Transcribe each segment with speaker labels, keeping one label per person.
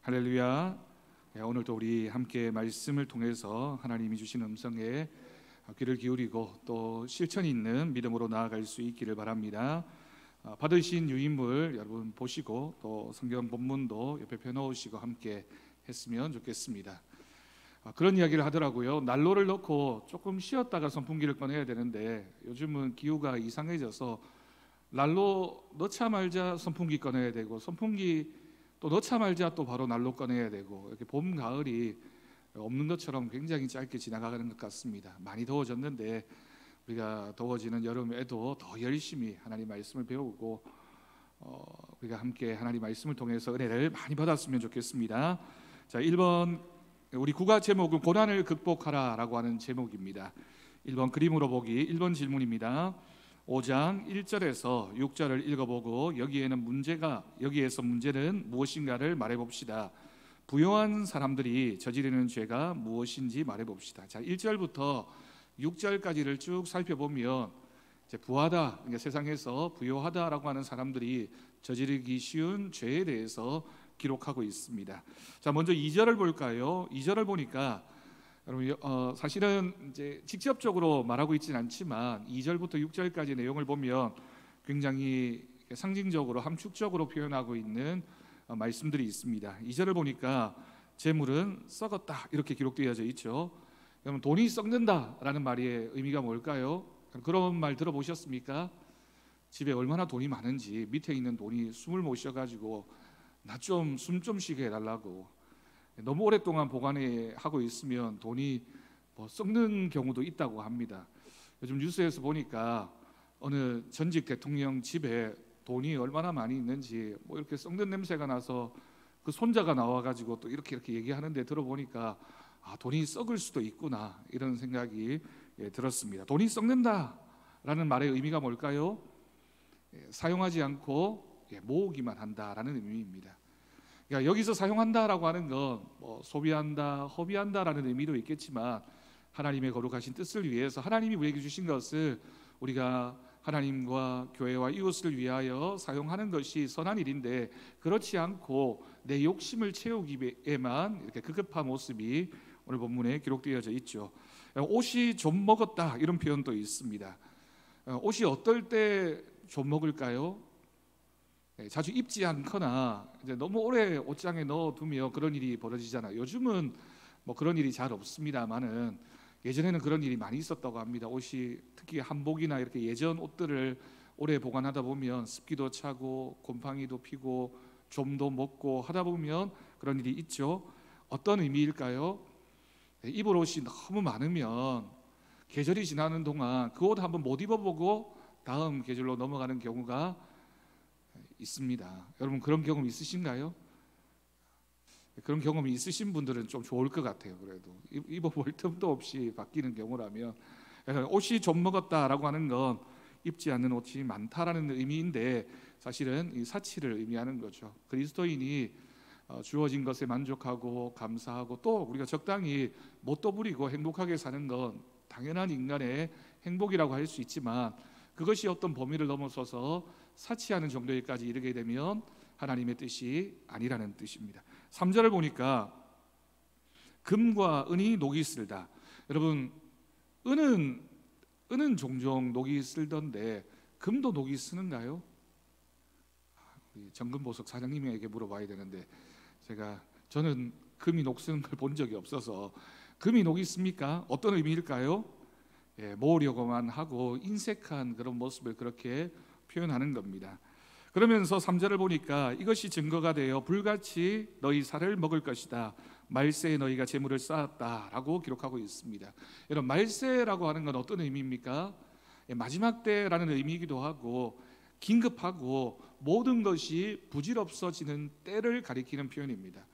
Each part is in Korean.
Speaker 1: 할렐루야. 오늘도 우리 함께 말씀을 통해서 하나님이 주신 음성에 귀를 기울이고 또 실천이 있는 믿음으로 나아갈 수 있기를 바랍니다. 받으신 유인물 여러분 보시고 또 성경 본문도 옆에 펴놓으시고 함께 했으면 좋겠습니다. 그런 이야기를 하더라고요. 난로를 넣고 조금 쉬었다가 선풍기를 꺼내야 되는데 요즘은 기후가 이상해져서 난로 넣자 말자 선풍기 꺼내야 되고 선풍기 또 넣자 말자 또 바로 난로 꺼내야 되고 이렇게 봄 가을이 없는 것처럼 굉장히 짧게 지나가는 것 같습니다. 많이 더워졌는데 우리가 더워지는 여름에도 더 열심히 하나님 말씀을 배우고 우리가 함께 하나님 말씀을 통해서 은혜를 많이 받았으면 좋겠습니다. 자, 1번 우리 국어 제목은 고난을 극복하라라고 하는 제목입니다. 1번 그림으로 보기 1번 질문입니다. 5장 1절에서 6절을 읽어보고 여기에서 문제는 무엇인가를 말해봅시다. 부요한 사람들이 저지르는 죄가 무엇인지 말해봅시다. 자, 1절부터 6절까지를 쭉 살펴보면 이제 부하다, 그러니까 세상에서 부요하다라고 하는 사람들이 저지르기 쉬운 죄에 대해서 기록하고 있습니다. 자, 먼저 2절을 볼까요? 2절을 보니까 여러분 사실은 이제 직접적으로 말하고 있지는 않지만 2절부터 6절까지 내용을 보면 굉장히 상징적으로 함축적으로 표현하고 있는 말씀들이 있습니다. 2절을 보니까 재물은 썩었다 이렇게 기록되어져 있죠. 여러분 돈이 썩는다라는 말의 의미가 뭘까요? 그런 말 들어보셨습니까? 집에 얼마나 돈이 많은지 밑에 있는 돈이 숨을 못 쉬어가지고 나 좀 숨 좀 쉬게 해달라고 너무 오랫동안 보관하고 있으면 돈이 썩는 경우도 있다고 합니다. 요즘 뉴스에서 보니까 어느 전직 대통령 집에 돈이 얼마나 많이 있는지 이렇게 썩는 냄새가 나서 그 손자가 나와가지고 또 이렇게 얘기하는데 들어보니까 돈이 썩을 수도 있구나 이런 생각이 들었습니다. 돈이 썩는다라는 말의 의미가 뭘까요? 사용하지 않고 모으기만 한다라는 의미입니다. 그러니까 여기서 사용한다라고 하는 건 소비한다, 허비한다라는 의미도 있겠지만 하나님의 거룩하신 뜻을 위해서 하나님이 우리에게 주신 것을 우리가 하나님과 교회와 이웃을 위하여 사용하는 것이 선한 일인데 그렇지 않고 내 욕심을 채우기에만 이렇게 급급한 모습이 오늘 본문에 기록되어져 있죠. 옷이 좀 먹었다 이런 표현도 있습니다. 옷이 어떨 때 좀 먹을까요? 자주 입지 않거나 이제 너무 오래 옷장에 넣어두면 그런 일이 벌어지잖아요. 요즘은 그런 일이 잘 없습니다만은 예전에는 그런 일이 많이 있었다고 합니다. 옷이 특히 한복이나 이렇게 예전 옷들을 오래 보관하다 보면 습기도 차고 곰팡이도 피고 좀도 먹고 하다 보면 그런 일이 있죠. 어떤 의미일까요? 입을 옷이 너무 많으면 계절이 지나는 동안 그 옷 한번 못 입어보고 다음 계절로 넘어가는 경우가 있습니다. 여러분 그런 경험 있으신가요? 그런 경험이 있으신 분들은 좀 좋을 것 같아요. 그래도 입어볼 틈도 없이 바뀌는 경우라면 옷이 좀 먹었다라고 하는 건 입지 않는 옷이 많다라는 의미인데 사실은 이 사치를 의미하는 거죠. 그리스도인이 주어진 것에 만족하고 감사하고 또 우리가 적당히 못도 부리고 행복하게 사는 건 당연한 인간의 행복이라고 할 수 있지만 그것이 어떤 범위를 넘어서서 사치하는 정도에까지 이르게 되면 하나님의 뜻이 아니라는 뜻입니다. 3절을 보니까 금과 은이 녹이 슬다. 여러분 은은 종종 녹이 슬던데 금도 녹이 쓰는가요? 정금보석 사장님에게 물어봐야 되는데 저는 금이 녹 쓰는 걸 본 적이 없어서 금이 녹이 씁니까? 어떤 의미일까요? 모으려고만 하고 인색한 그런 모습을 그렇게 표현하는 겁니다. 그러면서 3절을 보니까 이것이 증거가 되어 불같이 너희 살을 먹을 것이다. 말세에 너희가 재물을 쌓았다라고 기록하고 있습니다. 여러분 말세라고 하는 건 어떤 의미입니까? 마지막 때라는 의미이기도 하고 긴급하고 모든 것이 부질없어지는 때를 가리키는 표현입니다.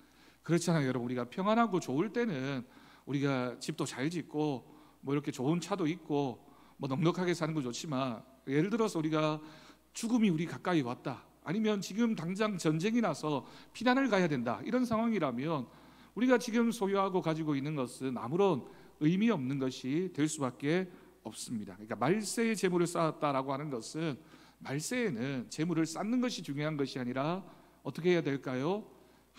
Speaker 1: 그렇잖아요. 여러분 우리가 평안하고 좋을 때는 우리가 집도 잘 짓고 이렇게 좋은 차도 있고 넉넉하게 사는 거 좋지만 예를 들어서 우리가 죽음이 우리 가까이 왔다 아니면 지금 당장 전쟁이 나서 피난을 가야 된다 이런 상황이라면 우리가 지금 소유하고 가지고 있는 것은 아무런 의미 없는 것이 될 수밖에 없습니다. 그러니까 말세에 재물을 쌓았다라고 하는 것은 말세에는 재물을 쌓는 것이 중요한 것이 아니라 어떻게 해야 될까요?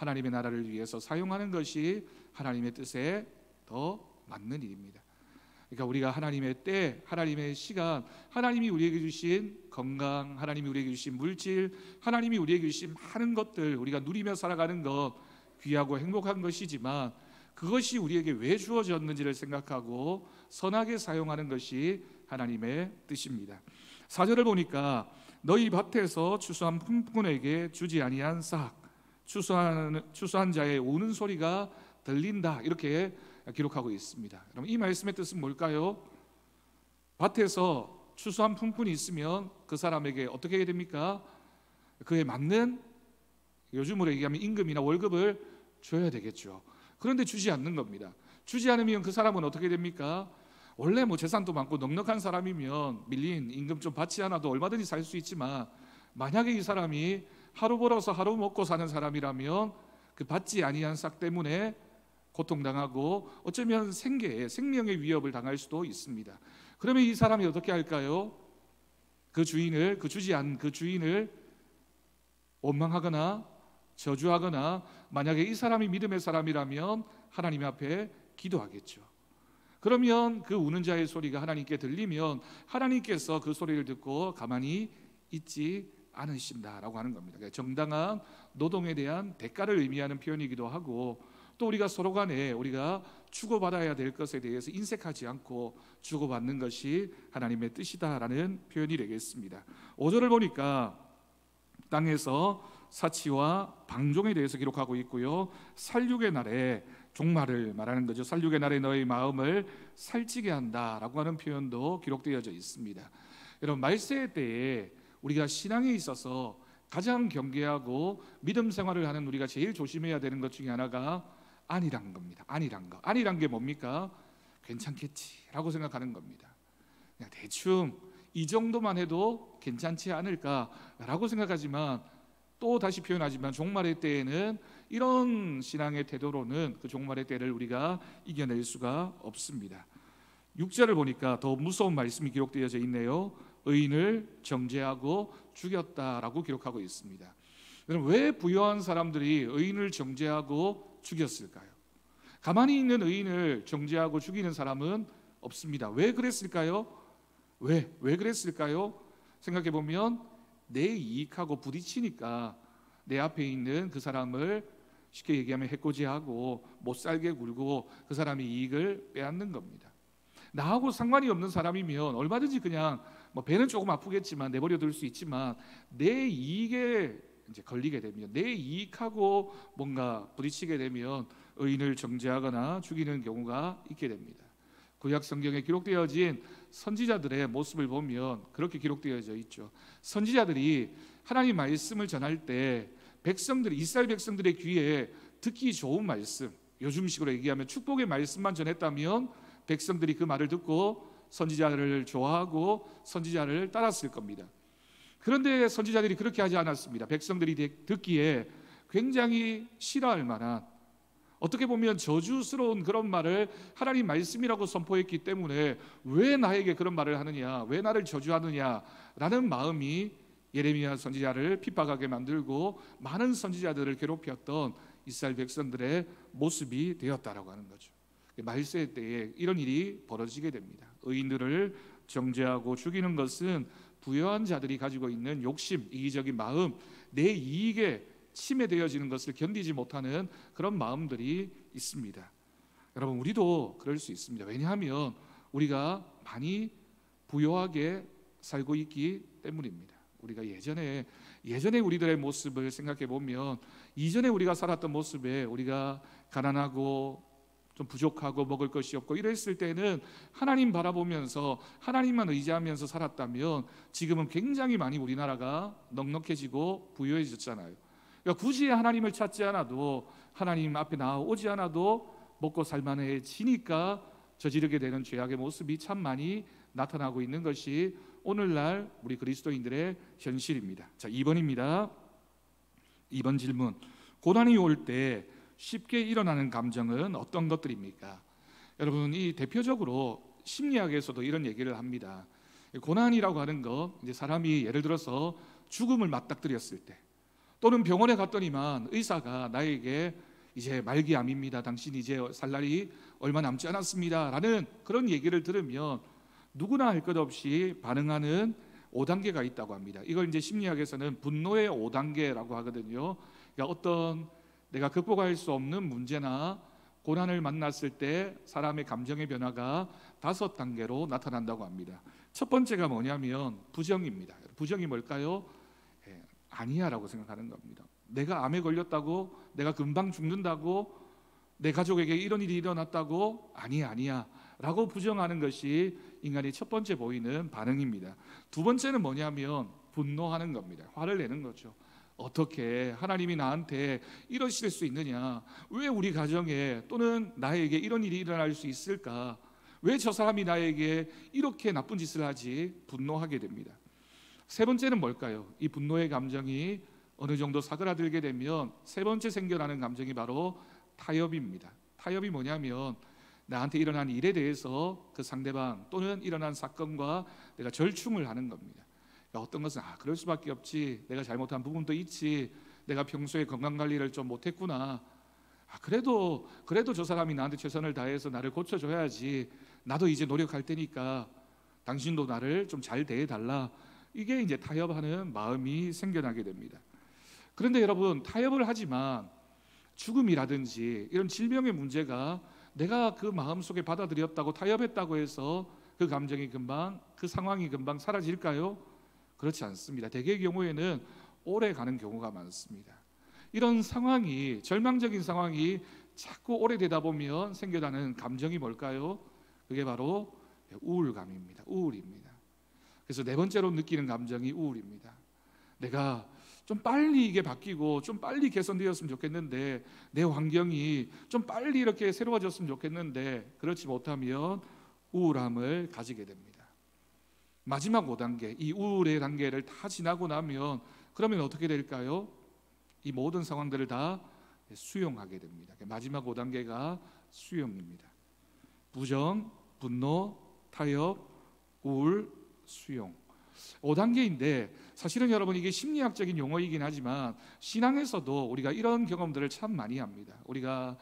Speaker 1: 하나님의 나라를 위해서 사용하는 것이 하나님의 뜻에 더 맞는 일입니다. 그러니까 우리가 하나님의 때, 하나님의 시간, 하나님이 우리에게 주신 건강, 하나님이 우리에게 주신 물질, 하나님이 우리에게 주신 많은 것들 우리가 누리며 살아가는 것 귀하고 행복한 것이지만 그것이 우리에게 왜 주어졌는지를 생각하고 선하게 사용하는 것이 하나님의 뜻입니다. 4절을 보니까 너희 밭에서 추수한 품꾼에게 주지 아니한 싹 추수한 자의 우는 소리가 들린다, 이렇게 기록하고 있습니다. 그럼 이 말씀의 뜻은 뭘까요? 밭에서 추수한 품꾼이 있으면 그 사람에게 어떻게 해야 됩니까? 그에 맞는, 요즘으로 얘기하면 임금이나 월급을 줘야 되겠죠. 그런데 주지 않는 겁니다. 주지 않으면 그 사람은 어떻게 됩니까? 원래 재산도 많고 넉넉한 사람이면 밀린 임금 좀 받지 않아도 얼마든지 살 수 있지만, 만약에 이 사람이 하루 벌어서 하루 먹고 사는 사람이라면 그 받지 아니한 싹 때문에 고통당하고 어쩌면 생명의 위협을 당할 수도 있습니다. 그러면 이 사람이 어떻게 할까요? 그 주지 않은 그 주인을 원망하거나 저주하거나, 만약에 이 사람이 믿음의 사람이라면 하나님 앞에 기도하겠죠. 그러면 그 우는 자의 소리가 하나님께 들리면 하나님께서 그 소리를 듣고 가만히 있지 않으신다라고 하는 겁니다. 정당한 노동에 대한 대가를 의미하는 표현이기도 하고, 또 우리가 서로 간에 우리가 주고받아야 될 것에 대해서 인색하지 않고 주고받는 것이 하나님의 뜻이다라는 표현이 되겠습니다. 5절을 보니까 땅에서 사치와 방종에 대해서 기록하고 있고요, 살육의 날에, 종말을 말하는 거죠. 살육의 날에 너의 마음을 살찌게 한다라고 하는 표현도 기록되어져 있습니다. 여러분, 말세의 때에 우리가 신앙에 있어서 가장 경계하고 믿음 생활을 하는 우리가 제일 조심해야 되는 것 중에 하나가 안이란 겁니다. 안이란 게 뭡니까? 괜찮겠지라고 생각하는 겁니다. 그냥 대충 이 정도만 해도 괜찮지 않을까라고 생각하지만, 또 다시 표현하지만 종말의 때에는 이런 신앙의 태도로는 그 종말의 때를 우리가 이겨낼 수가 없습니다. 6절을 보니까 더 무서운 말씀이 기록되어져 있네요. 의인을 정죄하고 죽였다라고 기록하고 있습니다. 여러분, 왜 부유한 사람들이 의인을 정죄하고 죽였을까요? 가만히 있는 의인을 정죄하고 죽이는 사람은 없습니다. 왜 그랬을까요? 왜 그랬을까요? 생각해 보면 내 이익하고 부딪히니까 내 앞에 있는 그 사람을 쉽게 얘기하면 해코지하고 못 살게 굴고 그 사람의 이익을 빼앗는 겁니다. 나하고 상관이 없는 사람이면 얼마든지 그냥 배는 조금 아프겠지만 내버려 둘 수 있지만, 내 이익에 이제 걸리게 되면, 내 이익하고 뭔가 부딪히게 되면 의인을 정죄하거나 죽이는 경우가 있게 됩니다. 구약 성경에 기록되어진 선지자들의 모습을 보면 그렇게 기록되어져 있죠. 선지자들이 하나님 말씀을 전할 때 이스라엘 백성들의 귀에 듣기 좋은 말씀, 요즘식으로 얘기하면 축복의 말씀만 전했다면 백성들이 그 말을 듣고 선지자를 좋아하고 선지자를 따랐을 겁니다. 그런데 선지자들이 그렇게 하지 않았습니다. 백성들이 듣기에 굉장히 싫어할 만한, 어떻게 보면 저주스러운 그런 말을 하나님 말씀이라고 선포했기 때문에 왜 나에게 그런 말을 하느냐, 왜 나를 저주하느냐라는 마음이 예레미야 선지자를 핍박하게 만들고 많은 선지자들을 괴롭혔던 이스라엘 백성들의 모습이 되었다라고 하는 거죠. 말세 때에 이런 일이 벌어지게 됩니다. 의인들을 정죄하고 죽이는 것은 부유한 자들이 가지고 있는 욕심, 이기적인 마음, 내 이익에 침해되어지는 것을 견디지 못하는 그런 마음들이 있습니다. 여러분, 우리도 그럴 수 있습니다. 왜냐하면 우리가 많이 부유하게 살고 있기 때문입니다. 우리가 예전에 우리들의 모습을 생각해 보면, 이전에 우리가 살았던 모습에 우리가 가난하고 좀 부족하고 먹을 것이 없고 이랬을 때는 하나님 바라보면서 하나님만 의지하면서 살았다면 지금은 굉장히 많이 우리나라가 넉넉해지고 부유해졌잖아요. 그러니까 굳이 하나님을 찾지 않아도, 하나님 앞에 나오지 않아도 먹고 살만해지니까 저지르게 되는 죄악의 모습이 참 많이 나타나고 있는 것이 오늘날 우리 그리스도인들의 현실입니다. 자, 2번입니다. 2번 질문. 고난이 올 때 쉽게 일어나는 감정은 어떤 것들입니까? 여러분, 이 대표적으로 심리학에서도 이런 얘기를 합니다. 고난이라고 하는 거, 이제 사람이 예를 들어서 죽음을 맞닥뜨렸을 때, 또는 병원에 갔더니만 의사가 나에게 이제 말기암입니다, 당신 이제 살 날이 얼마 남지 않았습니다 라는 그런 얘기를 들으면 누구나 할 것 없이 반응하는 5단계가 있다고 합니다. 이걸 이제 심리학에서는 분노의 5단계라고 하거든요. 그러니까 어떤 내가 극복할 수 없는 문제나 고난을 만났을 때 사람의 감정의 변화가 5단계로 나타난다고 합니다. 첫 번째가 뭐냐면 부정입니다. 부정이 뭘까요? 아니야 라고 생각하는 겁니다. 내가 암에 걸렸다고, 내가 금방 죽는다고, 내 가족에게 이런 일이 일어났다고, 아니야 라고 부정하는 것이 인간이 첫 번째 보이는 반응입니다. 두 번째는 뭐냐면 분노하는 겁니다. 화를 내는 거죠. 어떻게 하나님이 나한테 이러실 수 있느냐, 왜 우리 가정에 또는 나에게 이런 일이 일어날 수 있을까, 왜 저 사람이 나에게 이렇게 나쁜 짓을 하지, 분노하게 됩니다. 세 번째는 뭘까요? 이 분노의 감정이 어느 정도 사그라들게 되면 세 번째 생겨나는 감정이 바로 타협입니다. 타협이 뭐냐면 나한테 일어난 일에 대해서 그 상대방 또는 일어난 사건과 내가 절충을 하는 겁니다. 그러니까 어떤 것은 그럴 수밖에 없지, 내가 잘못한 부분도 있지, 내가 평소에 건강관리를 좀 못했구나, 그래도 저 사람이 나한테 최선을 다해서 나를 고쳐줘야지, 나도 이제 노력할 테니까 당신도 나를 좀 잘 대해달라. 이게 이제 타협하는 마음이 생겨나게 됩니다. 그런데 여러분, 타협을 하지만 죽음이라든지 이런 질병의 문제가 내가 그 마음속에 받아들였다고 타협했다고 해서 그 감정이 금방, 그 상황이 금방 사라질까요? 그렇지 않습니다. 대개의 경우에는 오래 가는 경우가 많습니다. 이런 상황이, 절망적인 상황이 자꾸 오래되다 보면 생겨나는 감정이 뭘까요? 그게 바로 우울감입니다. 우울입니다. 그래서 네 번째로 느끼는 감정이 우울입니다. 내가 좀 빨리 이게 바뀌고 좀 빨리 개선되었으면 좋겠는데, 내 환경이 좀 빨리 이렇게 새로워졌으면 좋겠는데 그렇지 못하면 우울함을 가지게 됩니다. 마지막 5단계, 이 우울의 단계를 다 지나고 나면 그러면 어떻게 될까요? 이 모든 상황들을 다 수용하게 됩니다. 마지막 5단계가 수용입니다. 부정, 분노, 타협, 우울, 수용. 5단계인데 사실은 여러분, 이게 심리학적인 용어이긴 하지만 신앙에서도 우리가 이런 경험들을 참 많이 합니다. 우리가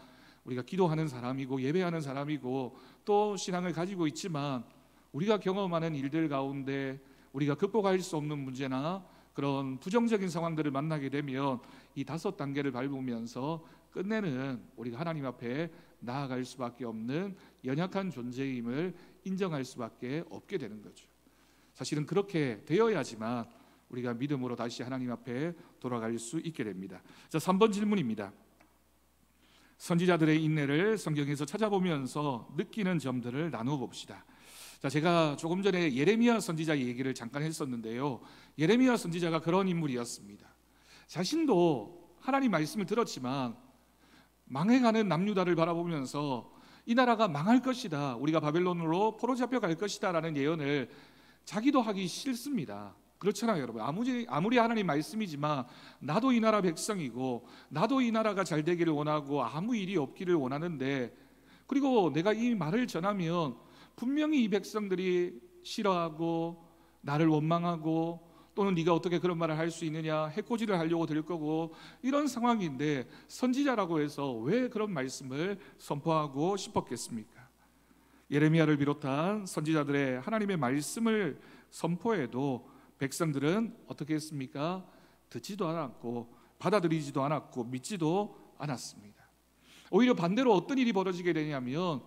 Speaker 1: 기도하는 사람이고 예배하는 사람이고 또 신앙을 가지고 있지만 우리가 경험하는 일들 가운데 우리가 극복할 수 없는 문제나 그런 부정적인 상황들을 만나게 되면 이 5단계를 밟으면서 끝내는 우리가 하나님 앞에 나아갈 수밖에 없는 연약한 존재임을 인정할 수밖에 없게 되는 거죠. 사실은 그렇게 되어야지만 우리가 믿음으로 다시 하나님 앞에 돌아갈 수 있게 됩니다. 자, 3번 질문입니다. 선지자들의 인내를 성경에서 찾아보면서 느끼는 점들을 나누어 봅시다. 자, 제가 조금 전에 예레미야 선지자 얘기를 잠깐 했었는데요. 예레미야 선지자가 그런 인물이었습니다. 자신도 하나님 말씀을 들었지만 망해가는 남유다를 바라보면서 이 나라가 망할 것이다, 우리가 바벨론으로 포로 잡혀갈 것이다 라는 예언을 자기도 하기 싫습니다. 그렇잖아요 여러분. 아무리 하나님 말씀이지만 나도 이 나라 백성이고 나도 이 나라가 잘 되기를 원하고 아무 일이 없기를 원하는데, 그리고 내가 이 말을 전하면 분명히 이 백성들이 싫어하고 나를 원망하고 또는 네가 어떻게 그런 말을 할 수 있느냐, 해코지를 하려고 될 거고, 이런 상황인데 선지자라고 해서 왜 그런 말씀을 선포하고 싶었겠습니까? 예레미야를 비롯한 선지자들의 하나님의 말씀을 선포해도 백성들은 어떻게 했습니까? 듣지도 않았고 받아들이지도 않았고 믿지도 않았습니다. 오히려 반대로 어떤 일이 벌어지게 되냐면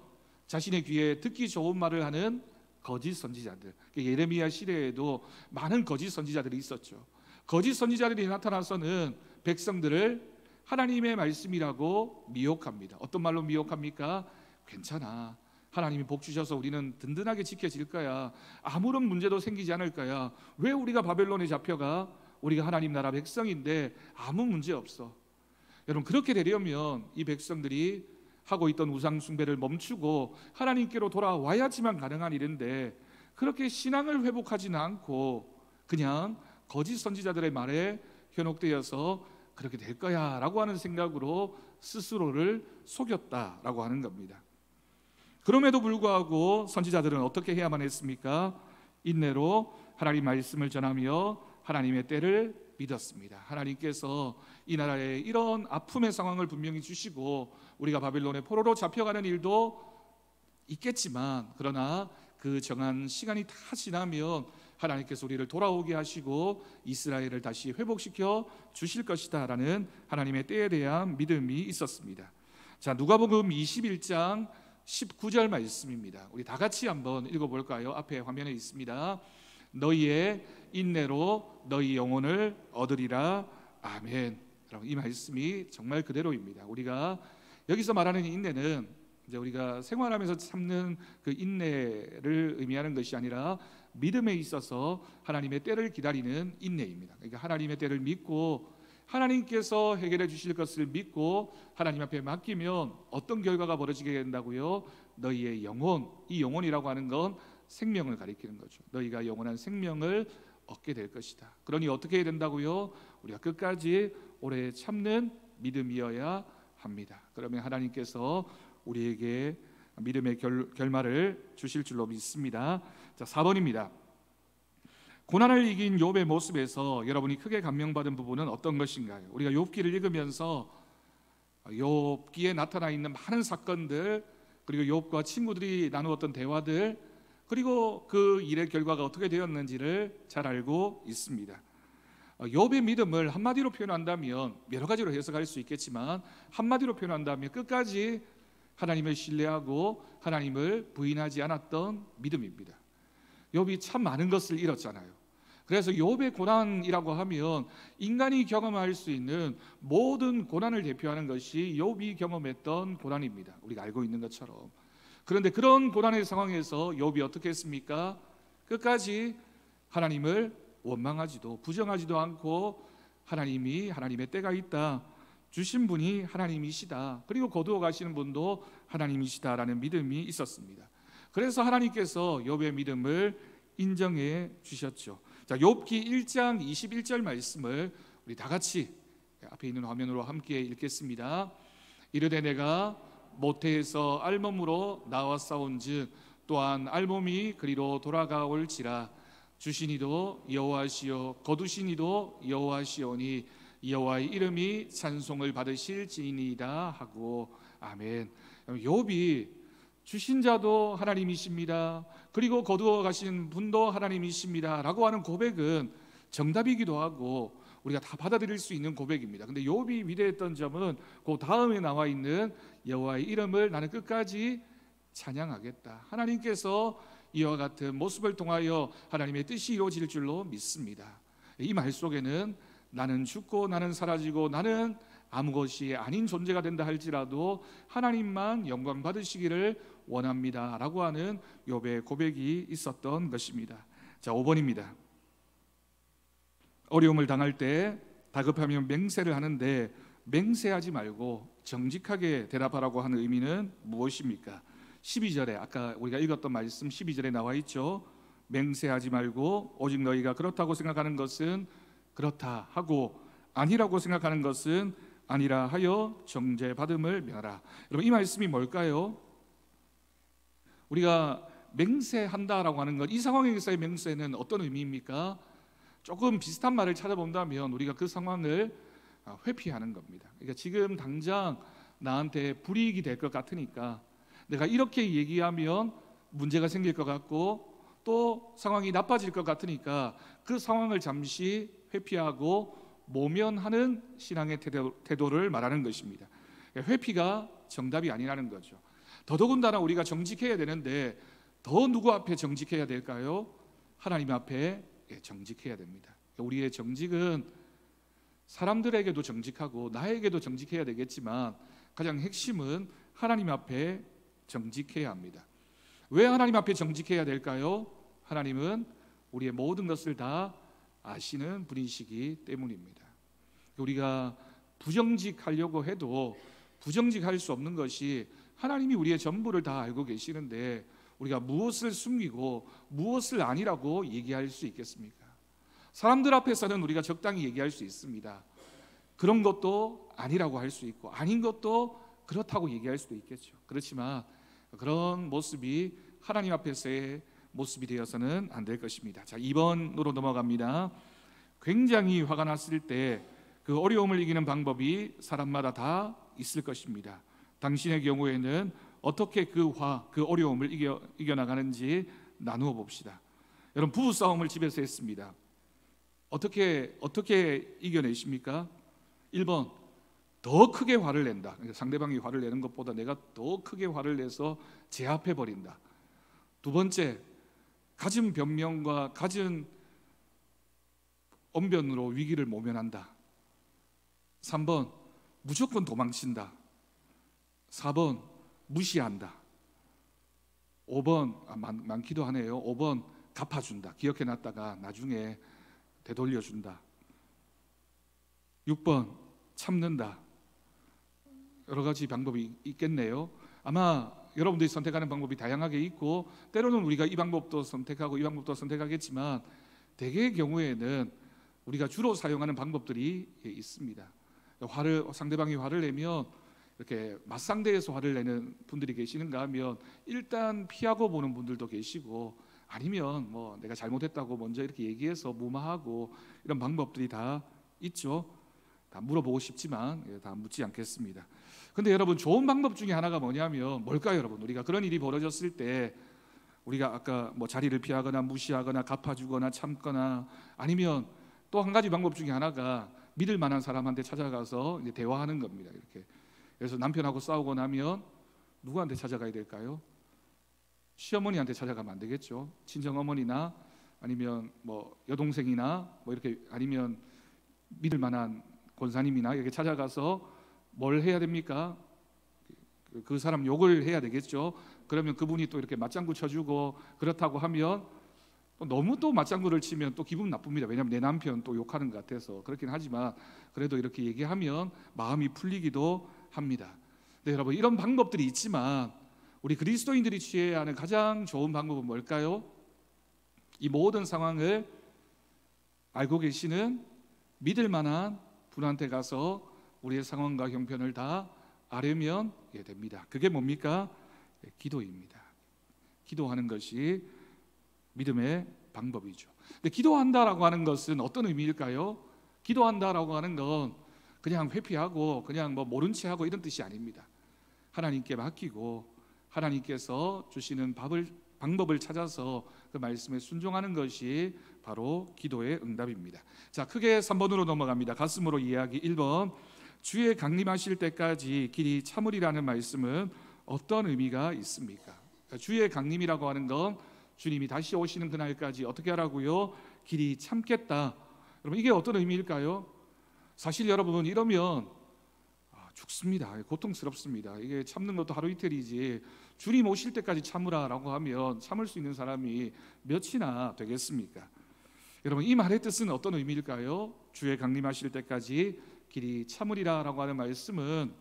Speaker 1: 자신의 귀에 듣기 좋은 말을 하는 거짓 선지자들, 예레미야 시대에도 많은 거짓 선지자들이 있었죠. 거짓 선지자들이 나타나서는 백성들을 하나님의 말씀이라고 미혹합니다. 어떤 말로 미혹합니까? 괜찮아, 하나님이 복 주셔서 우리는 든든하게 지켜질 거야, 아무런 문제도 생기지 않을 거야, 왜 우리가 바벨론에 잡혀가? 우리가 하나님 나라 백성인데 아무 문제 없어. 여러분, 그렇게 되려면 이 백성들이 하고 있던 우상 숭배를 멈추고 하나님께로 돌아와야지만 가능한 일인데, 그렇게 신앙을 회복하지는 않고 그냥 거짓 선지자들의 말에 현혹되어서 그렇게 될 거야 라고 하는 생각으로 스스로를 속였다라고 하는 겁니다. 그럼에도 불구하고 선지자들은 어떻게 해야만 했습니까? 인내로 하나님 말씀을 전하며 하나님의 때를 믿었습니다. 하나님께서 이 나라에 이런 아픔의 상황을 분명히 주시고 우리가 바빌론의 포로로 잡혀가는 일도 있겠지만, 그러나 그 정한 시간이 다 지나면 하나님께서 우리를 돌아오게 하시고 이스라엘을 다시 회복시켜 주실 것이다 라는 하나님의 때에 대한 믿음이 있었습니다. 자, 누가복음 21장 19절 말씀입니다. 우리 다 같이 한번 읽어볼까요? 앞에 화면에 있습니다. 너희의 인내로 너희 영혼을 얻으리라. 아멘. 이 말씀이 정말 그대로입니다. 우리가 여기서 말하는 인내는 이제 우리가 생활하면서 참는 그 인내를 의미하는 것이 아니라 믿음에 있어서 하나님의 때를 기다리는 인내입니다. 그러니까 하나님의 때를 믿고 하나님께서 해결해 주실 것을 믿고 하나님 앞에 맡기면 어떤 결과가 벌어지게 된다고요? 너희의 영혼, 이 영혼이라고 하는 건 생명을 가리키는 거죠. 너희가 영원한 생명을 얻게 될 것이다. 그러니 어떻게 해야 된다고요? 우리가 끝까지 오래 참는 믿음이어야 합니다. 그러면 하나님께서 우리에게 믿음의 결말을 주실 줄로 믿습니다. 자, 4번입니다. 고난을 이긴 욥의 모습에서 여러분이 크게 감명받은 부분은 어떤 것인가요? 우리가 욥기를 읽으면서 욥기에 나타나 있는 많은 사건들, 그리고 욥과 친구들이 나누었던 대화들, 그리고 그 일의 결과가 어떻게 되었는지를 잘 알고 있습니다. 욥의 믿음을 한마디로 표현한다면, 여러 가지로 해석할 수 있겠지만 한마디로 표현한다면 끝까지 하나님을 신뢰하고 하나님을 부인하지 않았던 믿음입니다. 욥이 참 많은 것을 잃었잖아요. 그래서 욥의 고난이라고 하면 인간이 경험할 수 있는 모든 고난을 대표하는 것이 욥이 경험했던 고난입니다. 우리가 알고 있는 것처럼. 그런데 그런 고난의 상황에서 욥이 어떻게 했습니까? 끝까지 하나님을 원망하지도 부정하지도 않고 하나님의 때가 있다, 주신 분이 하나님이시다, 그리고 거두어 가시는 분도 하나님이시다라는 믿음이 있었습니다. 그래서 하나님께서 욥의 믿음을 인정해 주셨죠. 자, 욥기 1장 21절 말씀을 우리 다 같이 앞에 있는 화면으로 함께 읽겠습니다. 이르되 내가 모태에서 알몸으로 나왔사온즉 또한 알몸이 그리로 돌아가올지라. 주시니도 여호와시요 거두시니도 여호와시오니 여호와의 이름이 찬송을 받으실지니이다 하고. 아멘. 욥이 주신 자도 하나님이십니다, 그리고 거두어 가신 분도 하나님이십니다 라고 하는 고백은 정답이기도 하고 우리가 다 받아들일 수 있는 고백입니다. 근데 욥이 위대했던 점은 그 다음에 나와 있는 여호와의 이름을 나는 끝까지 찬양하겠다. 하나님께서 이와 같은 모습을 통하여 하나님의 뜻이 이루어질 줄로 믿습니다. 이 말 속에는 나는 죽고 나는 사라지고 나는 아무것이 아닌 존재가 된다 할지라도 하나님만 영광 받으시기를 원합니다 라고 하는 욥의 고백이 있었던 것입니다. 자, 5번입니다. 어려움을 당할 때 다급하면 맹세를 하는데 맹세하지 말고 정직하게 대답하라고 하는 의미는 무엇입니까? 12절에 아까 우리가 읽었던 말씀 12절에 나와 있죠. 맹세하지 말고 오직 너희가 그렇다고 생각하는 것은 그렇다 하고 아니라고 생각하는 것은 아니라 하여 정죄받음을 면하라. 여러분, 이 말씀이 뭘까요? 우리가 맹세한다라고 하는 것, 이 상황에서의 맹세는 어떤 의미입니까? 조금 비슷한 말을 찾아본다면 우리가 그 상황을 회피하는 겁니다. 그러니까 지금 당장 나한테 불이익이 될 것 같으니까 내가 이렇게 얘기하면 문제가 생길 것 같고 또 상황이 나빠질 것 같으니까 그 상황을 잠시 회피하고 모면하는 신앙의 태도를 말하는 것입니다. 회피가 정답이 아니라는 거죠. 더더군다나 우리가 정직해야 되는데 더 누구 앞에 정직해야 될까요? 하나님 앞에 정직해야 됩니다. 우리의 정직은 사람들에게도 정직하고 나에게도 정직해야 되겠지만 가장 핵심은 하나님 앞에 정직해야 합니다. 왜 하나님 앞에 정직해야 될까요? 하나님은 우리의 모든 것을 다 아시는 분이시기 때문입니다. 우리가 부정직하려고 해도 부정직할 수 없는 것이 하나님이 우리의 전부를 다 알고 계시는데 우리가 무엇을 숨기고 무엇을 아니라고 얘기할 수 있겠습니까? 사람들 앞에서는 우리가 적당히 얘기할 수 있습니다. 그런 것도 아니라고 할 수 있고 아닌 것도 그렇다고 얘기할 수도 있겠죠. 그렇지만 그런 모습이 하나님 앞에서의 모습이 되어서는 안 될 것입니다. 자, 2번으로 넘어갑니다. 굉장히 화가 났을 때 그 어려움을 이기는 방법이 사람마다 다 있을 것입니다. 당신의 경우에는 어떻게 그 어려움을 이겨나가는지 나누어 봅시다. 여러분, 부부싸움을 집에서 했습니다. 어떻게 이겨내십니까? 1번, 더 크게 화를 낸다. 상대방이 화를 내는 것보다 내가 더 크게 화를 내서 제압해 버린다. 2번째, 갖은 변명과 갖은 언변으로 위기를 모면한다. 3번, 무조건 도망친다. 4번, 무시한다. 5번, 많기도 하네요. 5번, 갚아준다. 기억해놨다가 나중에 되돌려준다. 6번, 참는다. 여러 가지 방법이 있겠네요. 아마 여러분들이 선택하는 방법이 다양하게 있고, 때로는 우리가 이 방법도 선택하고 이 방법도 선택하겠지만, 대개의 경우에는 우리가 주로 사용하는 방법들이 있습니다. 상대방이 화를 내면 이렇게 맞상대에서 화를 내는 분들이 계시는가 하면 일단 피하고 보는 분들도 계시고, 아니면 뭐 내가 잘못했다고 먼저 이렇게 얘기해서 무마하고, 이런 방법들이 다 있죠. 다 물어보고 싶지만 다 묻지 않겠습니다. 근데 여러분, 좋은 방법 중에 하나가 뭐냐면 뭘까요? 여러분, 우리가 그런 일이 벌어졌을 때 우리가 아까 뭐 자리를 피하거나 무시하거나 갚아주거나 참거나, 아니면 또 한 가지 방법 중에 하나가 믿을 만한 사람한테 찾아가서 이제 대화하는 겁니다. 이렇게. 그래서 남편하고 싸우고 나면 누구한테 찾아가야 될까요? 시어머니한테 찾아가면 안 되겠죠. 친정어머니나 아니면 뭐 여동생이나 뭐 이렇게, 아니면 믿을 만한 권사님이나 이렇게 찾아가서 뭘 해야 됩니까? 그 사람 욕을 해야 되겠죠. 그러면 그분이 또 이렇게 맞장구 쳐주고, 그렇다고 하면 너무 또 맞장구를 치면 또 기분 나쁩니다. 왜냐하면 내 남편 또 욕하는 것 같아서. 그렇긴 하지만 그래도 이렇게 얘기하면 마음이 풀리기도 합니다. 네, 여러분, 이런 방법들이 있지만 우리 그리스도인들이 취해야 하는 가장 좋은 방법은 뭘까요? 이 모든 상황을 알고 계시는 믿을 만한 분한테 가서 우리의 상황과 형편을 다 아뢰면 됩니다. 그게 뭡니까? 기도입니다. 기도하는 것이 믿음의 방법이죠. 근데 기도한다라고 하는 것은 어떤 의미일까요? 기도한다라고 하는 건 그냥 회피하고 그냥 뭐 모른 채 하고 이런 뜻이 아닙니다. 하나님께 맡기고 하나님께서 주시는 방법을 찾아서 그 말씀에 순종하는 것이 바로 기도의 응답입니다. 자, 크게 3번으로 넘어갑니다. 가슴으로 이해하기. 1번, 주의 강림하실 때까지 길이 참으리라는 말씀은 어떤 의미가 있습니까? 주의 강림이라고 하는 건 주님이 다시 오시는 그날까지 어떻게 하라고요? 길이 참겠다. 여러분, 이게 어떤 의미일까요? 사실 여러분, 이러면 죽습니다. 고통스럽습니다. 이게 참는 것도 하루 이틀이지 주님 오실 때까지 참으라라고 하면 참을 수 있는 사람이 몇이나 되겠습니까? 여러분, 이 말의 뜻은 어떤 의미일까요? 주의 강림하실 때까지 길이 참으리라라고 하는 말씀은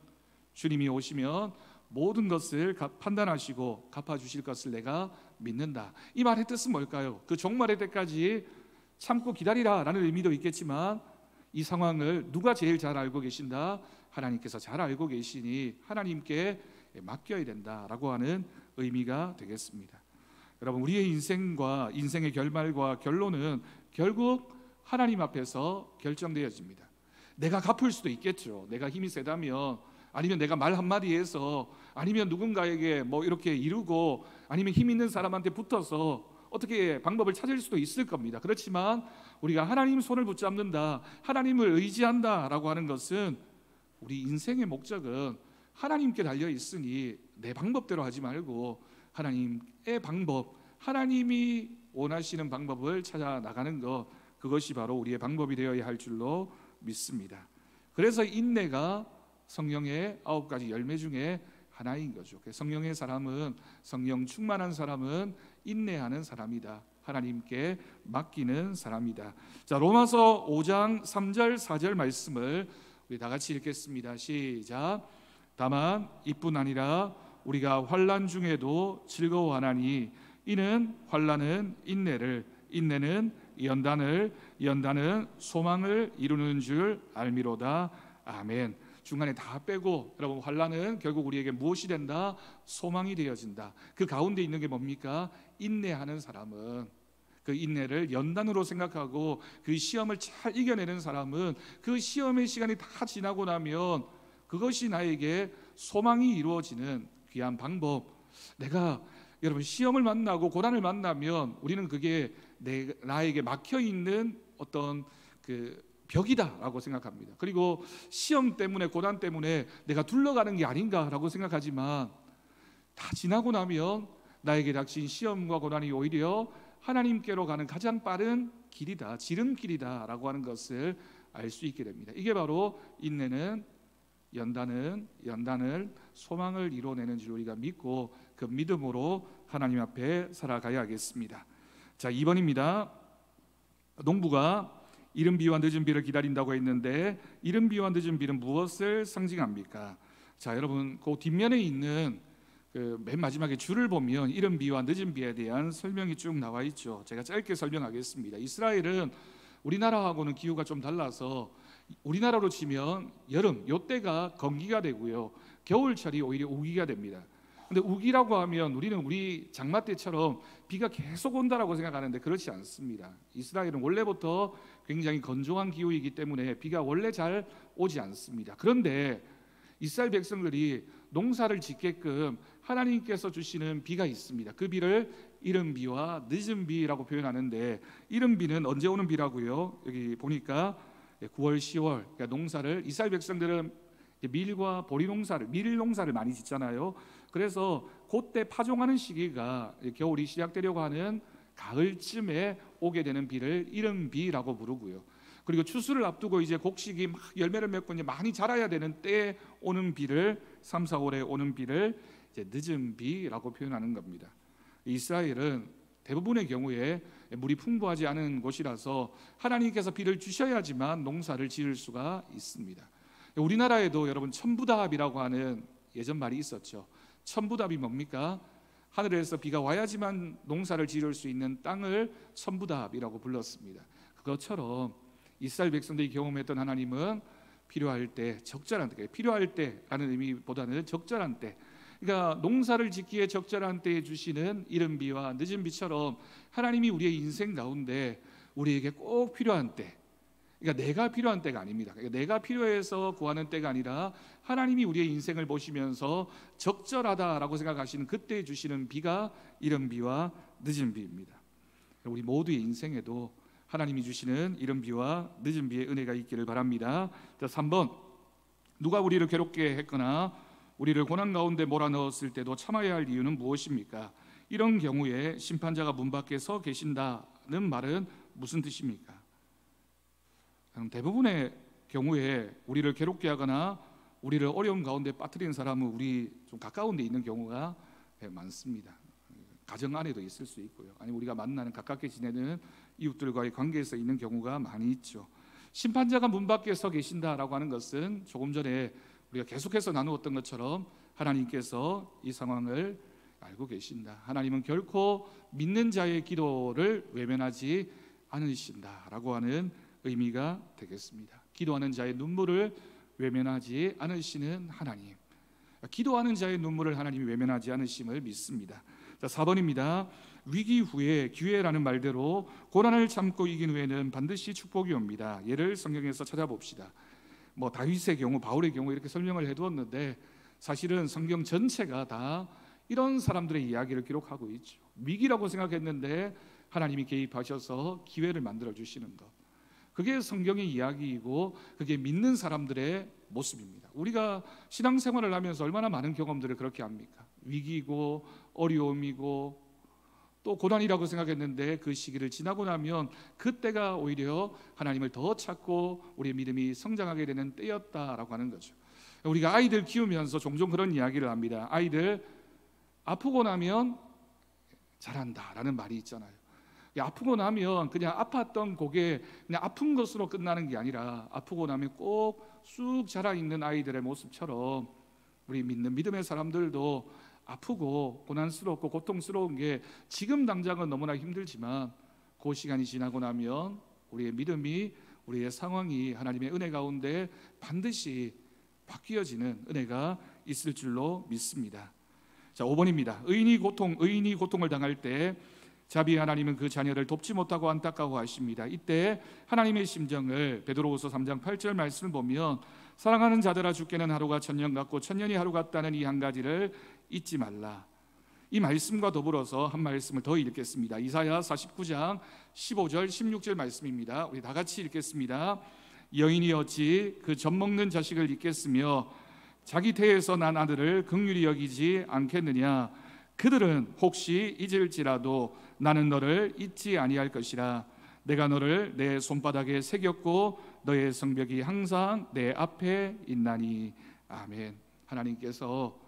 Speaker 1: 주님이 오시면 모든 것을 판단하시고 갚아주실 것을 내가 믿는다. 이 말의 뜻은 뭘까요? 그 종말의 때까지 참고 기다리라라는 의미도 있겠지만, 이 상황을 누가 제일 잘 알고 계신다? 하나님께서 잘 알고 계시니 하나님께 맡겨야 된다라고 하는 의미가 되겠습니다. 여러분, 우리의 인생의 결말과 결론은 결국 하나님 앞에서 결정되어집니다. 내가 갚을 수도 있겠죠. 내가 힘이 세다면, 아니면 내가 말 한마디 해서, 아니면 누군가에게 뭐 이렇게 이루고, 아니면 힘 있는 사람한테 붙어서 어떻게 방법을 찾을 수도 있을 겁니다. 그렇지만 우리가 하나님 손을 붙잡는다, 하나님을 의지한다라고 하는 것은 우리 인생의 목적은 하나님께 달려 있으니 내 방법대로 하지 말고 하나님의 방법, 하나님이 원하시는 방법을 찾아 나가는 것, 그것이 바로 우리의 방법이 되어야 할 줄로 믿습니다. 그래서 인내가 성령의 9가지 열매 중에 하나인 거죠. 성령의 사람은, 성령 충만한 사람은 인내하는 사람이다. 하나님께 맡기는 사람이다. 자, 로마서 5장 3절 4절 말씀을 우리 다 같이 읽겠습니다. 시작. 다만 이뿐 아니라 우리가 환난 중에도 즐거워하나니 이는 환난은 인내를, 인내는 연단을, 연단은 소망을 이루는 줄 알미로다. 아멘. 중간에 다 빼고, 여러분, 환난은 결국 우리에게 무엇이 된다? 소망이 되어진다. 그 가운데 있는 게 뭡니까? 인내하는 사람은, 그 그 인내를 연단으로 생각하고 그 시험을 잘 이겨내는 사람은 그 시험의 시간이 다 지나고 나면 그것이 나에게 소망이 이루어지는 귀한 방법. 내가 여러분 시험을 만나고 고난을 만나면 우리는 그게 나에게 막혀 있는 어떤 그 벽이다라고 생각합니다. 그리고 시험 때문에 고난 때문에 내가 둘러가는 게 아닌가라고 생각하지만 다 지나고 나면 나에게 닥친 시험과 고난이 오히려 하나님께로 가는 가장 빠른 길이다, 지름길이다라고 하는 것을 알 수 있게 됩니다. 이게 바로 인내는 연단을 소망을 이뤄내는 줄 우리가 믿고 그 믿음으로 하나님 앞에 살아가야 하겠습니다. 자, 2번입니다. 농부가 이른 비와 늦은 비를 기다린다고 했는데 이른 비와 늦은 비는 무엇을 상징합니까? 자, 여러분 그 뒷면에 있는 그 맨 마지막에 줄을 보면 이른 비와 늦은 비에 대한 설명이 쭉 나와 있죠. 제가 짧게 설명하겠습니다. 이스라엘은 우리나라하고는 기후가 좀 달라서 우리나라로 치면 여름 요때가 건기가 되고요, 겨울철이 오히려 우기가 됩니다. 근데 우기라고 하면 우리는 우리 장마 때처럼 비가 계속 온다라고 생각하는데 그렇지 않습니다. 이스라엘은 원래부터 굉장히 건조한 기후이기 때문에 비가 원래 잘 오지 않습니다. 그런데 이스라엘 백성들이 농사를 짓게끔 하나님께서 주시는 비가 있습니다. 그 비를 이른 비와 늦은 비라고 표현하는데 이른 비는 언제 오는 비라고요? 여기 보니까 9월, 10월. 그러니까 농사를 이스라엘 백성들은 밀과 보리 농사를 밀 농사를 많이 짓잖아요. 그래서 그때 파종하는 시기가 겨울이 시작되려고 하는 가을쯤에 오게 되는 비를 이른 비라고 부르고요. 그리고 추수를 앞두고 이제 곡식이 막 열매를 맺고 이제 많이 자라야 되는 때에 오는 비를 3, 4월에 오는 비를 이제 늦은 비라고 표현하는 겁니다. 이스라엘은 대부분의 경우에 물이 풍부하지 않은 곳이라서 하나님께서 비를 주셔야지만 농사를 지을 수가 있습니다. 우리나라에도 여러분 천부답이라고 하는 예전 말이 있었죠. 천부답이 뭡니까? 하늘에서 비가 와야지만 농사를 지을 수 있는 땅을 천부답이라고 불렀습니다. 그것처럼 이스라엘 백성들이 경험했던 하나님은 필요할 때, 적절한 때, 필요할 때라는 의미보다는 적절한 때, 그러니까 농사를 짓기에 적절한 때에 주시는 이른 비와 늦은 비처럼 하나님이 우리의 인생 가운데 우리에게 꼭 필요한 때, 그러니까 내가 필요한 때가 아닙니다. 그러니까 내가 필요해서 구하는 때가 아니라 하나님이 우리의 인생을 보시면서 적절하다라고 생각하시는 그때 주시는 비가 이른 비와 늦은 비입니다. 우리 모두의 인생에도 하나님이 주시는 이른 비와 늦은 비의 은혜가 있기를 바랍니다. 자, 3번. 누가 우리를 괴롭게 했거나 우리를 고난 가운데 몰아넣었을 때도 참아야 할 이유는 무엇입니까? 이런 경우에 심판자가 문 밖에 서 계신다는 말은 무슨 뜻입니까? 대부분의 경우에 우리를 괴롭게 하거나 우리를 어려움 가운데 빠뜨리는 사람은 우리 좀 가까운 데 있는 경우가 많습니다. 가정 안에도 있을 수 있고요, 아니면 우리가 만나는 가깝게 지내는 이웃들과의 관계에서 있는 경우가 많이 있죠. 심판자가 문 밖에 서 계신다라고 하는 것은 조금 전에 우리가 계속해서 나누었던 것처럼 하나님께서 이 상황을 알고 계신다. 하나님은 결코 믿는 자의 기도를 외면하지 않으신다라고 하는 의미가 되겠습니다. 기도하는 자의 눈물을 외면하지 않으시는 하나님, 기도하는 자의 눈물을 하나님이 외면하지 않으심을 믿습니다. 자, 4번입니다. 위기 후에 기회라는 말대로 고난을 참고 이긴 후에는 반드시 축복이 옵니다. 예를 성경에서 찾아봅시다. 다윗의 경우, 바울의 경우 이렇게 설명을 해두었는데 사실은 성경 전체가 다 이런 사람들의 이야기를 기록하고 있죠. 위기라고 생각했는데 하나님이 개입하셔서 기회를 만들어 주시는 것, 그게 성경의 이야기이고 그게 믿는 사람들의 모습입니다. 우리가 신앙생활을 하면서 얼마나 많은 경험들을 그렇게 합니까? 위기고 어려움이고 또 고난이라고 생각했는데 그 시기를 지나고 나면 그때가 오히려 하나님을 더 찾고 우리의 믿음이 성장하게 되는 때였다라고 하는 거죠. 우리가 아이들 키우면서 종종 그런 이야기를 합니다. 아이들 아프고 나면 잘한다라는 말이 있잖아요. 아프고 나면 그냥 아팠던 고개 그냥 아픈 것으로 끝나는 게 아니라 아프고 나면 꼭 쑥 자라있는 아이들의 모습처럼 우리 믿는 믿음의 사람들도 아프고 고난스럽고 고통스러운 게 지금 당장은 너무나 힘들지만 그 시간이 지나고 나면 우리의 믿음이, 우리의 상황이 하나님의 은혜 가운데 반드시 바뀌어지는 은혜가 있을 줄로 믿습니다. 자, 5번입니다. 의인이 고통을 당할 때 자비 하나님은 그 자녀를 돕지 못하고 안타까워하십니다. 이때 하나님의 심정을 베드로후서 3장 8절 말씀을 보면 사랑하는 자들아 주께는 하루가 천년 같고 천년이 하루 같다는 이 한 가지를 잊지 말라. 이 말씀과 더불어서 한 말씀을 더 읽겠습니다. 이사야 49장 15절 16절 말씀입니다. 우리 다 같이 읽겠습니다. 여인이 어찌 그 젖먹는 자식을 잊겠으며 자기 태에서 난 아들을 긍휼히 여기지 않겠느냐. 그들은 혹시 잊을지라도 나는 너를 잊지 아니할 것이라. 내가 너를 내 손바닥에 새겼고 너의 성벽이 항상 내 앞에 있나니. 아멘. 하나님께서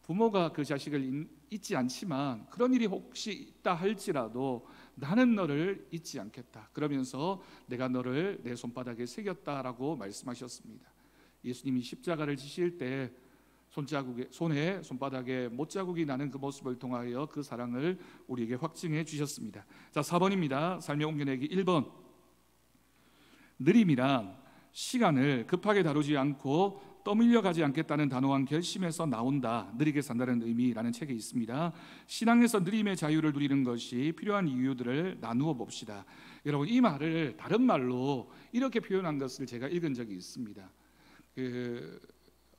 Speaker 1: 부모가 그 자식을 잊지 않지만 그런 일이 혹시 있다 할지라도 나는 너를 잊지 않겠다. 그러면서 내가 너를 내 손바닥에 새겼다라고 말씀하셨습니다. 예수님이 십자가를 지실 때 손에 손바닥에 못자국이 나는 그 모습을 통하여 그 사랑을 우리에게 확증해 주셨습니다. 자, 4번입니다. 삶의 옮겨내기 1번. 느림이란 시간을 급하게 다루지 않고 떠밀려 가지 않겠다는 단호한 결심에서 나온다. 느리게 산다는 의미라는 책에 있습니다. 신앙에서 느림의 자유를 누리는 것이 필요한 이유들을 나누어 봅시다. 여러분, 이 말을 다른 말로 이렇게 표현한 것을 제가 읽은 적이 있습니다.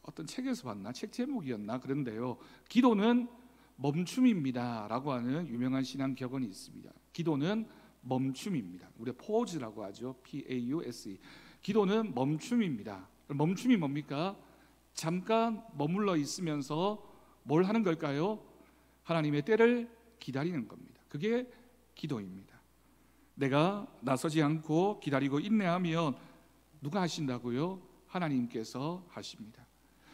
Speaker 1: 어떤 책에서 봤나? 책 제목이었나? 그런데요, 기도는 멈춤입니다 라고 하는 유명한 신앙 격언이 있습니다. 기도는 멈춤입니다. 우리가 포즈라고 하죠. P-A-U-S-E. 기도는 멈춤입니다. 멈춤이 뭡니까? 잠깐 머물러 있으면서 뭘 하는 걸까요? 하나님의 때를 기다리는 겁니다. 그게 기도입니다. 내가 나서지 않고 기다리고 인내하면 누가 하신다고요? 하나님께서 하십니다.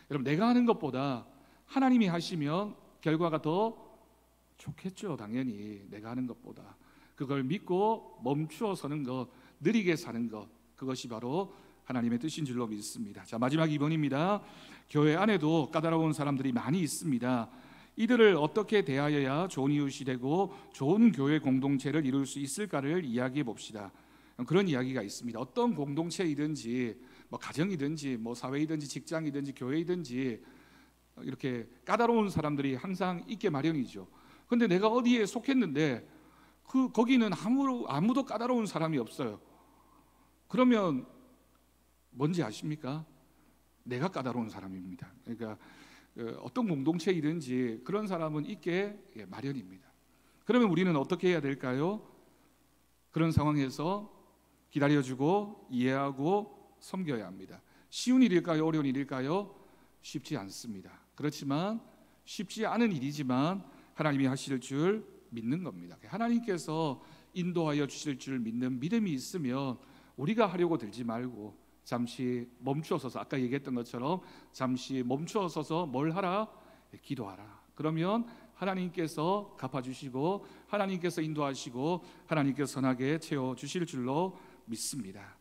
Speaker 1: 여러분, 내가 하는 것보다 하나님이 하시면 결과가 더 좋겠죠. 당연히 내가 하는 것보다. 그걸 믿고 멈추어 서는 것, 느리게 사는 것, 그것이 바로 하나님의 뜻인 줄로 믿습니다. 자, 마지막 2번입니다. 교회 안에도 까다로운 사람들이 많이 있습니다. 이들을 어떻게 대하여야 좋은 이웃이 되고 좋은 교회 공동체를 이룰 수 있을까를 이야기해 봅시다. 그런 이야기가 있습니다. 어떤 공동체이든지 가정이든지 사회이든지 직장이든지 교회이든지 이렇게 까다로운 사람들이 항상 있게 마련이죠. 그런데 내가 어디에 속했는데 거기는 아무도 까다로운 사람이 없어요. 그러면 뭔지 아십니까? 내가 까다로운 사람입니다. 그러니까 어떤 공동체이든지 그런 사람은 있게 마련입니다. 그러면 우리는 어떻게 해야 될까요? 그런 상황에서 기다려주고 이해하고 섬겨야 합니다. 쉬운 일일까요? 어려운 일일까요? 쉽지 않습니다. 그렇지만 쉽지 않은 일이지만 하나님이 하실 줄 믿는 겁니다. 하나님께서 인도하여 주실 줄 믿는 믿음이 있으면 우리가 하려고 들지 말고 잠시 멈추어 서서, 아까 얘기했던 것처럼 잠시 멈추어 서서 뭘 하라? 기도하라. 그러면 하나님께서 갚아주시고 하나님께서 인도하시고 하나님께서 선하게 채워주실 줄로 믿습니다.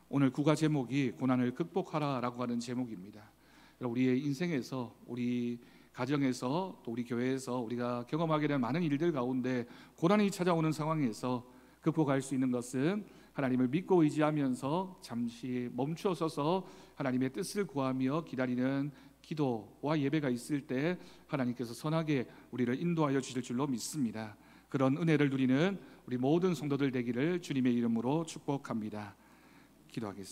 Speaker 1: 오늘 국가 제목이 고난을 극복하라라고 하는 제목입니다. 우리의 인생에서, 우리 가정에서, 또 우리 교회에서 우리가 경험하게 된 많은 일들 가운데 고난이 찾아오는 상황에서 극복할 수 있는 것은 하나님을 믿고 의지하면서 잠시 멈추어 서서 하나님의 뜻을 구하며 기다리는 기도와 예배가 있을 때 하나님께서 선하게 우리를 인도하여 주실 줄로 믿습니다. 그런 은혜를 누리는 우리 모든 성도들 되기를 주님의 이름으로 축복합니다. 기도하겠습니다.